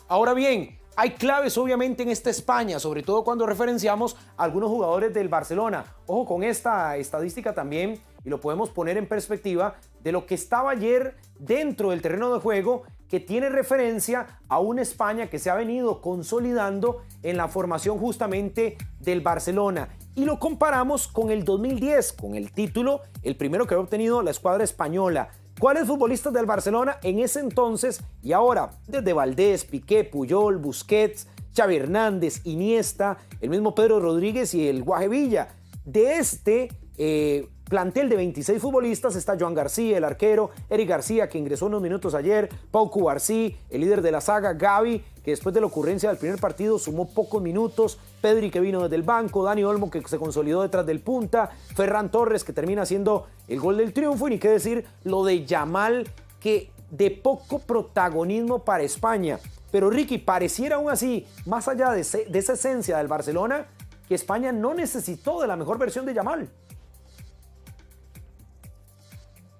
Ahora bien, hay claves obviamente en esta España, sobre todo cuando referenciamos a algunos jugadores del Barcelona. Ojo con esta estadística también, y lo podemos poner en perspectiva de lo que estaba ayer dentro del terreno de juego, que tiene referencia a una España que se ha venido consolidando en la formación justamente del Barcelona. Y lo comparamos con el 2010, con el título, el primero que había obtenido la escuadra española. ¿Cuáles futbolistas del Barcelona en ese entonces y ahora? Desde Valdés, Piqué, Puyol, Busquets, Xavi Hernández, Iniesta, el mismo Pedro Rodríguez y el Guaje Villa. De este plantel de 26 futbolistas está Joan García, el arquero, Eric García, que ingresó unos minutos ayer, Pau Cubarsí, el líder de la saga, Gavi, que después de la ocurrencia del primer partido sumó pocos minutos, Pedri, que vino desde el banco, Dani Olmo, que se consolidó detrás del punta, Ferran Torres, que termina haciendo el gol del triunfo, y ni qué decir lo de Yamal, que de poco protagonismo para España. Pero Ricky, pareciera aún así, más allá de esa esencia del Barcelona, que España no necesitó de la mejor versión de Yamal.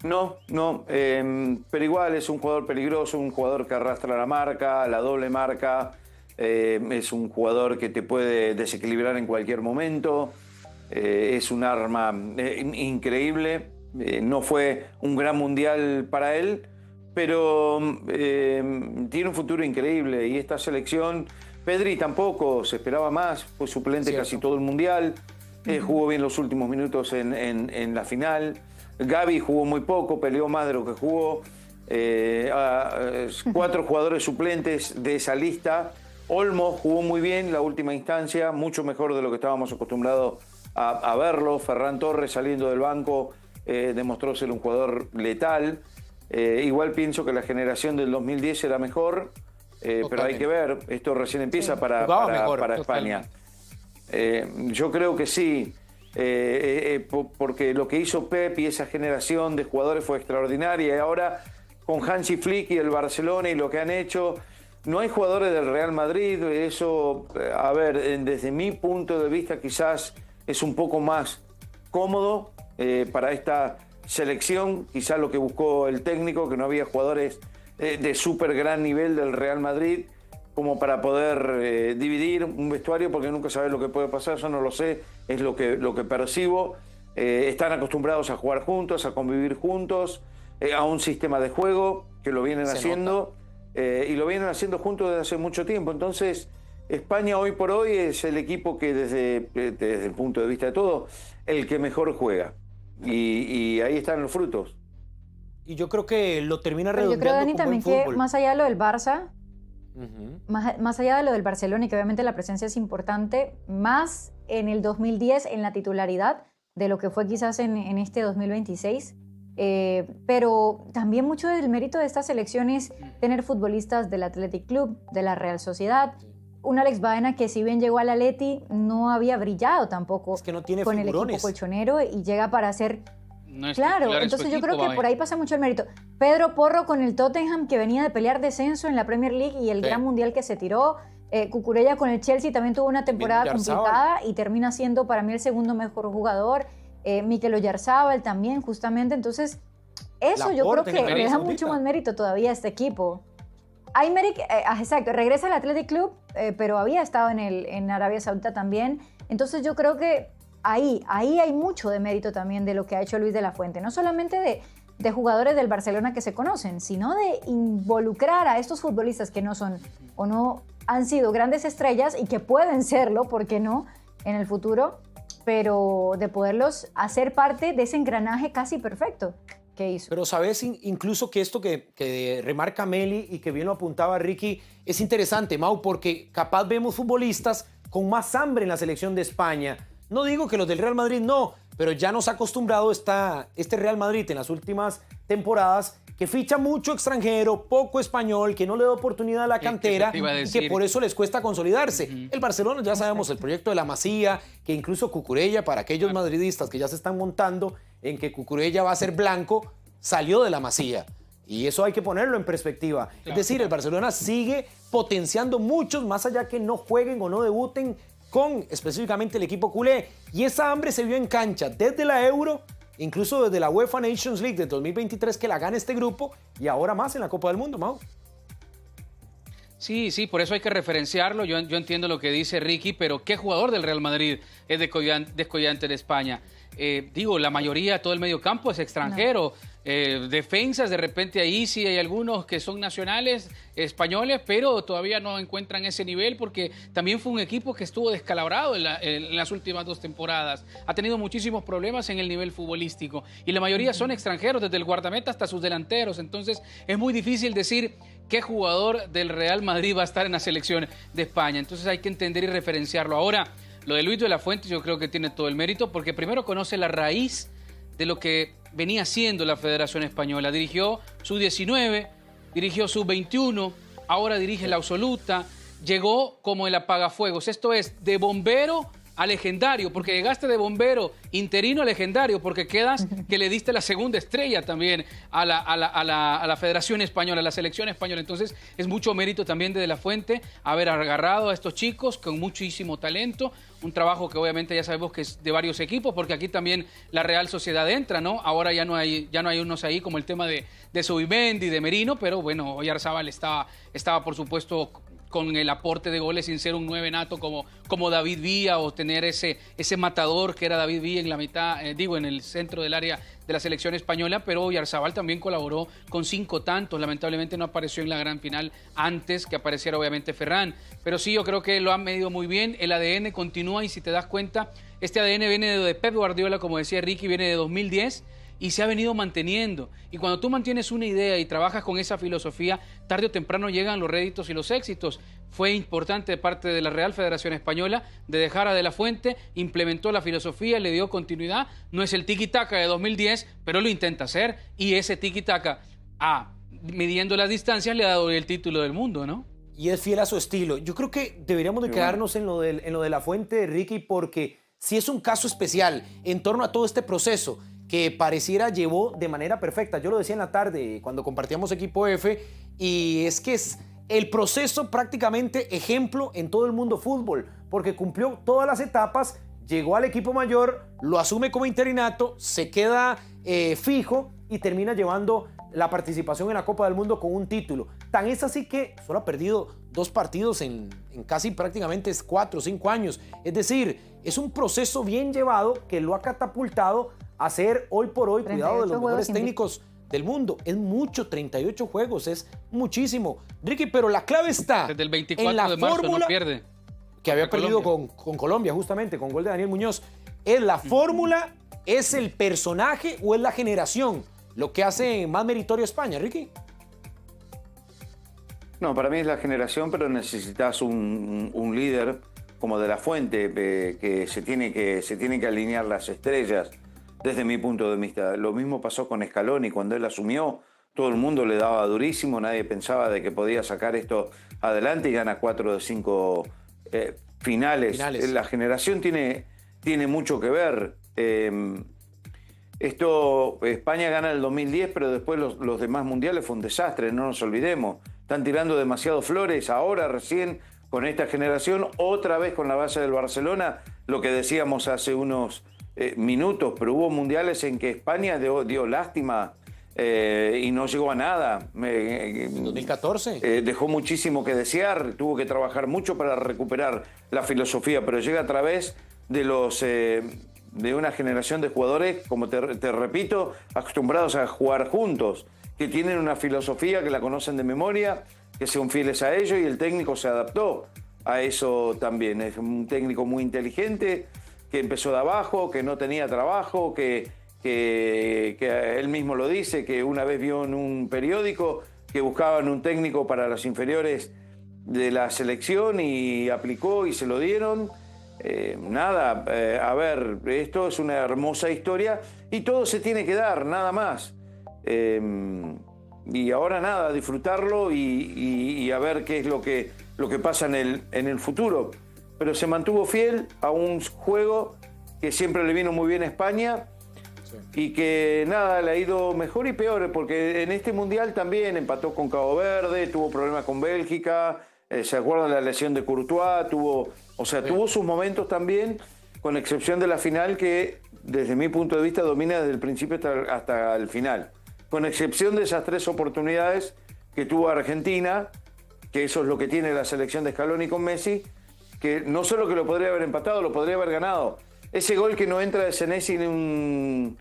No, pero igual es un jugador peligroso, un jugador que arrastra la marca, la doble marca, es un jugador que te puede desequilibrar en cualquier momento, es un arma increíble, no fue un gran mundial para él, pero tiene un futuro increíble y esta selección, Pedri tampoco, se esperaba más, fue suplente casi todo el mundial, jugó bien los últimos minutos en la final. Gavi jugó muy poco, peleó más de lo que jugó. 4 jugadores suplentes de esa lista. Olmo jugó muy bien la última instancia, mucho mejor de lo que estábamos acostumbrados a verlo. Ferran Torres saliendo del banco demostró ser un jugador letal. Igual pienso que la generación del 2010 era mejor, pero hay que ver, esto recién empieza para España. Yo creo que sí. Porque lo que hizo Pep y esa generación de jugadores fue extraordinaria, y ahora con Hansi Flick y el Barcelona y lo que han hecho, no hay jugadores del Real Madrid. Eso, a ver, desde mi punto de vista quizás es un poco más cómodo para esta selección, quizás lo que buscó el técnico, que no había jugadores de súper gran nivel del Real Madrid como para poder dividir un vestuario, porque nunca sabes lo que puede pasar. Yo no lo sé, es lo que percibo. Están acostumbrados a jugar juntos, a convivir juntos, a un sistema de juego que lo vienen haciendo, y lo vienen haciendo juntos desde hace mucho tiempo. Entonces, España hoy por hoy es el equipo que desde el punto de vista de todo, el que mejor juega. Y ahí están los frutos. Y yo creo que lo termina redondeando. Yo creo, Dani, también que más allá de lo del Barça, más allá de lo del Barcelona, y que obviamente la presencia es importante, más en el 2010 en la titularidad de lo que fue quizás en este 2026, pero también mucho del mérito de esta selección es tener futbolistas del Athletic Club, de la Real Sociedad, un Alex Baena que si bien llegó al Atleti no había brillado tampoco, es que no tiene con figurones. El equipo colchonero, y llega para ser... No es claro, titular en su entonces yo equipo, creo que por ahí pasa mucho el mérito. Pedro Porro con el Tottenham, que venía de pelear descenso en la Premier League y el gran mundial que se tiró. Cucurella con el Chelsea también tuvo una temporada complicada y termina siendo para mí el segundo mejor jugador. Mikel Oyarzábal también, justamente. Entonces, eso yo creo que le da mucho más mérito todavía a este equipo. Aymeric, exacto, regresa al Athletic Club, pero había estado en Arabia Saudita también. Entonces yo creo que ahí hay mucho de mérito también de lo que ha hecho Luis de la Fuente, no solamente de jugadores del Barcelona que se conocen, sino de involucrar a estos futbolistas que no son o no han sido grandes estrellas y que pueden serlo, ¿por qué no?, en el futuro, pero de poderlos hacer parte de ese engranaje casi perfecto que hizo. Pero sabes, incluso que esto que remarca Meli y que bien lo apuntaba Ricky, es interesante, Mau, porque capaz vemos futbolistas con más hambre en la selección de España. No digo que los del Real Madrid no, pero ya nos ha acostumbrado este Real Madrid en las últimas temporadas, que ficha mucho extranjero, poco español, que no le da oportunidad a la cantera y que por eso les cuesta consolidarse. El Barcelona, ya sabemos, el proyecto de la Masía, que incluso Cucurella, para aquellos madridistas que ya se están montando en que Cucurella va a ser blanco, salió de la Masía. Y eso hay que ponerlo en perspectiva. Es decir, el Barcelona sigue potenciando muchos, más allá que no jueguen o no debuten con específicamente el equipo culé. Y esa hambre se vio en cancha desde la Euro, incluso desde la UEFA Nations League de 2023, que la gana este grupo, y ahora más en la Copa del Mundo, Mau. Sí, sí, por eso hay que referenciarlo. Yo entiendo lo que dice Ricky, pero ¿qué jugador del Real Madrid es descollante de España? Digo, la mayoría, todo el mediocampo es extranjero. No. Defensas, de repente ahí sí hay algunos que son nacionales, españoles, pero todavía no encuentran ese nivel porque también fue un equipo que estuvo descalabrado en las últimas 2 temporadas. Ha tenido muchísimos problemas en el nivel futbolístico y la mayoría son extranjeros, desde el guardameta hasta sus delanteros. Entonces es muy difícil decir qué jugador del Real Madrid va a estar en la selección de España. Entonces hay que entender y referenciarlo. Ahora, lo de Luis de la Fuente yo creo que tiene todo el mérito porque primero conoce la raíz de lo que venía haciendo la Federación Española. Dirigió Sub-19, dirigió Sub-21, ahora dirige la absoluta. Llegó como el apagafuegos. Esto es, de bombero a legendario, porque llegaste de bombero interino a legendario, porque quedas que le diste la segunda estrella también a la Federación Española, a la selección española. Entonces es mucho mérito también de la Fuente haber agarrado a estos chicos con muchísimo talento, un trabajo que obviamente ya sabemos que es de varios equipos, porque aquí también la Real Sociedad entra, ¿no? Ahora ya no hay unos ahí como el tema de Zubimendi, de Merino, pero bueno, Oyarzabal estaba por supuesto con el aporte de goles sin ser un 9 nato como David Villa, o tener ese matador que era David Villa en la mitad, en el centro del área de la selección española, pero Oyarzabal también colaboró con 5 tantos, lamentablemente no apareció en la gran final antes que apareciera obviamente Ferran, pero sí, yo creo que lo han medido muy bien, el ADN continúa y si te das cuenta, este ADN viene de Pep Guardiola, como decía Ricky, viene de 2010, y se ha venido manteniendo. Y cuando tú mantienes una idea y trabajas con esa filosofía, tarde o temprano llegan los réditos y los éxitos. Fue importante de parte de la Real Federación Española de dejar a De la Fuente, implementó la filosofía, le dio continuidad. No es el tiki-taka de 2010, pero lo intenta hacer. Y ese tiki-taka, midiendo las distancias, le ha dado el título del mundo, ¿no? Y es fiel a su estilo. Yo creo que deberíamos de quedarnos en lo de la Fuente, Ricky, porque sí es un caso especial en torno a todo este proceso que pareciera llevó de manera perfecta. Yo lo decía en la tarde cuando compartíamos Equipo F, y es que es el proceso prácticamente ejemplo en todo el mundo fútbol, porque cumplió todas las etapas, llegó al equipo mayor, lo asume como interinato, se queda fijo y termina llevando la participación en la Copa del Mundo con un título. Tan es así que solo ha perdido 2 partidos en casi prácticamente 4 o 5 años. Es decir, es un proceso bien llevado que lo ha catapultado a ser hoy por hoy, cuidado, de los mejores técnicos del mundo. Es mucho, 38 juegos, es muchísimo. Ricky, pero la clave está desde el 24 en la de marzo fórmula, no pierde. Que había perdido con Colombia, justamente, con gol de Daniel Muñoz. ¿Es la fórmula, es el personaje o es la generación lo que hace más meritorio a España, Ricky? No, para mí es la generación, pero necesitas un líder como De la Fuente, que se tiene que alinear las estrellas. Desde mi punto de vista, lo mismo pasó con Scaloni. Cuando él asumió, todo el mundo le daba durísimo, nadie pensaba de que podía sacar esto adelante y gana 4 de 5 finales. La generación tiene mucho que ver. España gana el 2010, pero después los demás mundiales fue un desastre, no nos olvidemos. Están tirando demasiado flores ahora recién con esta generación, otra vez con la base del Barcelona, lo que decíamos hace unos minutos, pero hubo mundiales en que España dio lástima y no llegó a nada. ¿En 2014? Dejó muchísimo que desear, tuvo que trabajar mucho para recuperar la filosofía, pero llega a través de una generación de jugadores, como te repito, acostumbrados a jugar juntos, que tienen una filosofía, que la conocen de memoria, que son fieles a ello, y el técnico se adaptó a eso también. Es un técnico muy inteligente, que empezó de abajo, que no tenía trabajo, que él mismo lo dice, que una vez vio en un periódico que buscaban un técnico para las inferiores de la selección y aplicó y se lo dieron. A ver, esto es una hermosa historia y todo se tiene que dar, nada más. Y ahora nada, disfrutarlo y a ver qué es lo que pasa en el futuro. Pero se mantuvo fiel a un juego que siempre le vino muy bien a España, sí, y que nada, le ha ido mejor y peor, porque en este Mundial también empató con Cabo Verde, tuvo problemas con Bélgica, se acuerdan de la lesión de Courtois, tuvo sus momentos también, con excepción de la final que desde mi punto de vista domina desde el principio hasta el final. Con excepción de esas 3 oportunidades que tuvo Argentina, que eso es lo que tiene la selección de Scaloni con Messi, que no solo que lo podría haber empatado, lo podría haber ganado. Ese gol que no entra de Senesi en un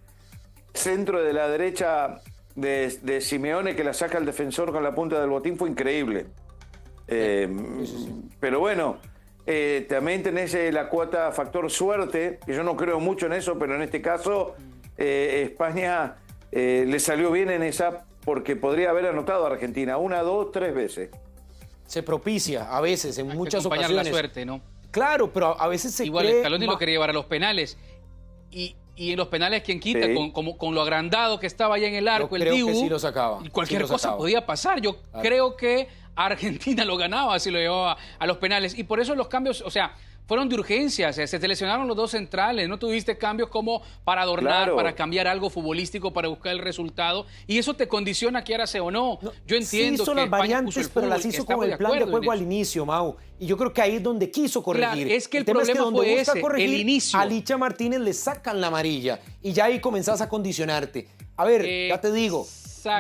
centro de la derecha de Simeone, que la saca el defensor con la punta del botín, fue increíble. Pero bueno, también tenés la cuota factor suerte, que yo no creo mucho en eso, pero en este caso España le salió bien en esa, porque podría haber anotado a Argentina 1, 2, 3 veces. Se propicia a veces, en muchas ocasiones. La suerte, ¿no? Claro, pero a veces se igual cree... Scaloni lo quería llevar a los penales. Y en los penales, ¿quién quita? Sí. Con lo agrandado que estaba allá en el arco, el Dibu, que sí lo sacaba. Y cualquier cosa podía pasar. Yo creo que Argentina lo ganaba si lo llevaba a los penales. Y por eso los cambios, o sea, fueron de urgencia. Se seleccionaron los dos centrales. No tuviste cambios como para adornar, para cambiar algo futbolístico, para buscar el resultado. Y eso te condiciona que ahora sea o no. Yo entiendo hizo que las variantes, pero las hizo con el plan de juego al inicio, Mau. Y yo creo que ahí es donde quiso corregir. Claro, es que el problema fue ese, el inicio. A Licha Martínez le sacan la amarilla y ya ahí comenzás a condicionarte. A ver, ya te digo,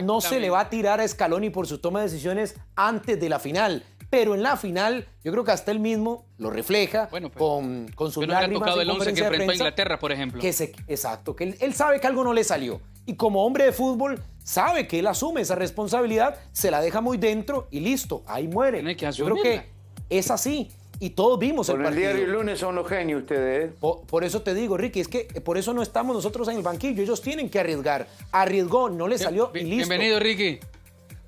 no se le va a tirar a Scaloni por su toma de decisiones antes de la final. Pero en la final, yo creo que hasta él mismo lo refleja con sus lágrimas. No tocado el 11 que enfrentó a Inglaterra, por ejemplo. Exacto, que él sabe que algo no le salió. Y como hombre de fútbol, sabe que él asume esa responsabilidad, se la deja muy dentro y listo, ahí muere. Tiene que yo creo que es así. Y todos vimos el partido. Por el diario El Lunes son los genios ustedes, ¿eh? Por eso te digo, Ricky, es que por eso no estamos nosotros en el banquillo. Ellos tienen que arriesgar. Arriesgó, no le salió y listo. Bienvenido, Ricky.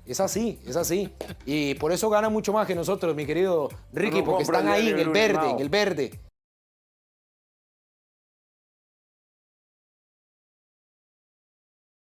Es así, es así. Y por eso gana mucho más que nosotros, mi querido Ricky, porque están ahí en el verde,